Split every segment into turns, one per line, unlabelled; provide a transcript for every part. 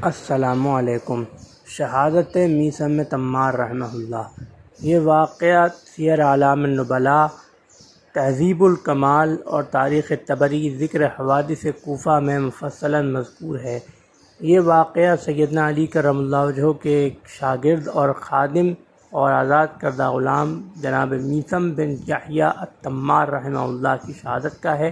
السلام علیکم۔ شہادت میثم تمار رحمہ اللہ۔ یہ واقعہ سیر اعلام النبلاء، تہذیب الکمال اور تاریخ طبری ذکر حوادث کوفہ میں مفصلاً مذکور ہے۔ یہ واقعہ سیدنا علی کرم اللہ وجہہ کے ایک شاگرد اور خادم اور آزاد کردہ غلام جناب میثم بن یحییٰ التمار رحمہ اللہ کی شہادت کا ہے۔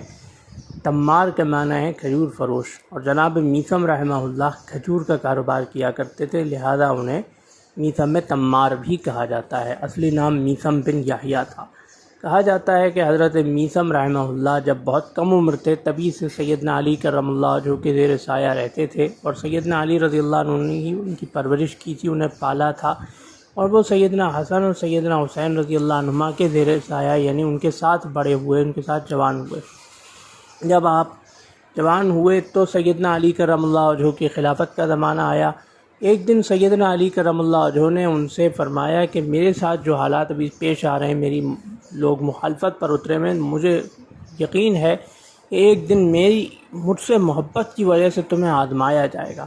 تمار کے معنی ہے کھجور فروش، اور جناب میثم رحمہ اللہ کھجور کا کاروبار کیا کرتے تھے، لہذا انہیں میثم تمار بھی کہا جاتا ہے۔ اصلی نام میثم بن یحییٰ تھا۔ کہا جاتا ہے کہ حضرت میثم رحمہ اللہ جب بہت کم عمر تھے تبھی سے سیدنا علی کرم اللہ وجہہ کے زیر سایہ رہتے تھے، اور سیدنا علی رضی اللہ عنہ نے ہی ان کی پرورش کی تھی، انہیں پالا تھا، اور وہ سیدنا حسن اور سیدنا حسین رضی اللہ عنہما کے زیر سایہ یعنی ان کے ساتھ بڑے ہوئے، ان کے ساتھ جوان ہوئے۔ جب آپ جوان ہوئے تو سیدنا علی کرم اللہ وجہہ کی خلافت کا زمانہ آیا۔ ایک دن سیدنا علی کرم اللہ وجہہ نے ان سے فرمایا کہ میرے ساتھ جو حالات ابھی پیش آ رہے ہیں، میری لوگ مخالفت پر اترے میں، مجھے یقین ہے کہ ایک دن مجھ سے محبت کی وجہ سے تمہیں آزمایا جائے گا،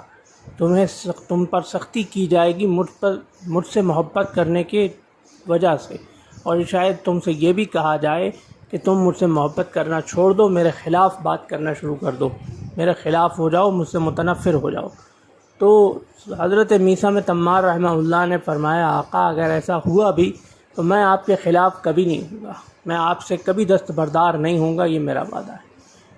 تم پر سختی کی جائے گی مجھ سے محبت کرنے کی وجہ سے، اور شاید تم سے یہ بھی کہا جائے کہ تم مجھ سے محبت کرنا چھوڑ دو، میرے خلاف بات کرنا شروع کر دو، میرے خلاف ہو جاؤ، مجھ سے متنفر ہو جاؤ۔ تو حضرت میثم تمار رحمہ اللہ نے فرمایا، آقا اگر ایسا ہوا بھی تو میں آپ کے خلاف کبھی نہیں ہوں گا، میں آپ سے کبھی دستبردار نہیں ہوں گا، یہ میرا وعدہ ہے۔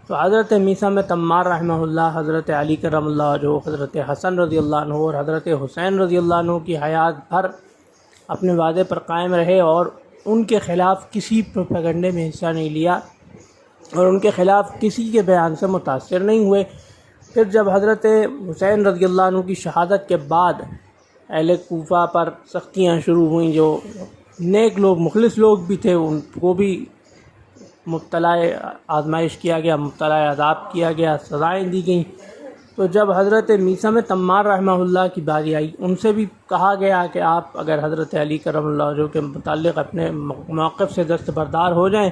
تو حضرت میثم تمار رحمہ اللہ حضرت علی کرم اللہ وجہہ، حضرت حسن رضی اللہ عنہ اور حضرت حسین رضی اللہ عنہ کی حیات بھر اپنے وعدے پر قائم رہے، اور ان کے خلاف کسی پروپیگنڈے میں حصہ نہیں لیا، اور ان کے خلاف کسی کے بیان سے متاثر نہیں ہوئے۔ پھر جب حضرت حسین رضی اللہ عنہ کی شہادت کے بعد اہل کوفہ پر سختیاں شروع ہوئیں، جو نیک لوگ مخلص لوگ بھی تھے ان کو بھی مبتلا آزمائش کیا گیا، مبتلا عذاب کیا گیا، سزائیں دی گئیں۔ تو جب حضرت میثم تمار رحمہ اللہ کی باری آئی، ان سے بھی کہا گیا کہ آپ اگر حضرت علی کرم اللہ وجہہ کے متعلق اپنے موقف سے دستبردار ہو جائیں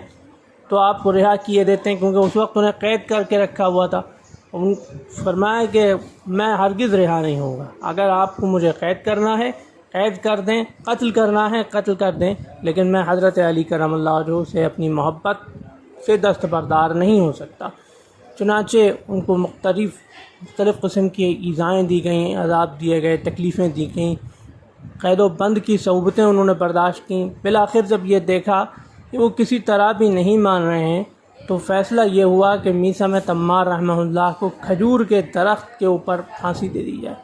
تو آپ کو رہا کیے دیتے ہیں، کیونکہ اس وقت انہیں قید کر کے رکھا ہوا تھا۔ فرمایا کہ میں ہرگز رہا نہیں ہوں گا، اگر آپ کو مجھے قید کرنا ہے قید کر دیں، قتل کرنا ہے قتل کر دیں، لیکن میں حضرت علی کرم اللہ وجہہ سے اپنی محبت سے دستبردار نہیں ہو سکتا۔ چنانچہ ان کو مختلف قسم کی ایذائیں دی گئیں، عذاب دیے گئے، تکلیفیں دی گئیں، قید و بند کی صعوبتیں انہوں نے برداشت کیں۔ بالآخر جب یہ دیکھا کہ وہ کسی طرح بھی نہیں مان رہے ہیں تو فیصلہ یہ ہوا کہ میثم تمار رحمہ اللہ کو کھجور کے درخت کے اوپر پھانسی دے دی جائے۔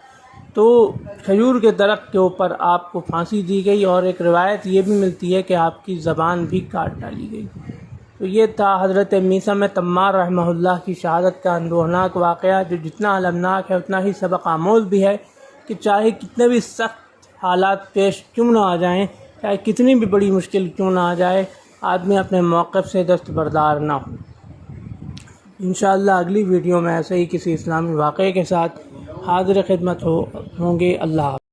تو کھجور کے درخت کے اوپر آپ کو پھانسی دی گئی، اور ایک روایت یہ بھی ملتی ہے کہ آپ کی زبان بھی کاٹ ڈالی گئی۔ تو یہ تھا حضرت میثم تمار رحمہ اللہ کی شہادت کا اندوہناک واقعہ، جو جتنا المناک ہے اتنا ہی سبق آموز بھی ہے، کہ چاہے کتنے بھی سخت حالات پیش کیوں نہ آ جائیں، چاہے کتنی بھی بڑی مشکل کیوں نہ آ جائے، آدمی اپنے موقف سے دستبردار نہ ہو۔ انشاءاللہ اگلی ویڈیو میں ایسے ہی کسی اسلامی واقعے کے ساتھ حاضر خدمت ہوں گے۔ اللہ حافظ۔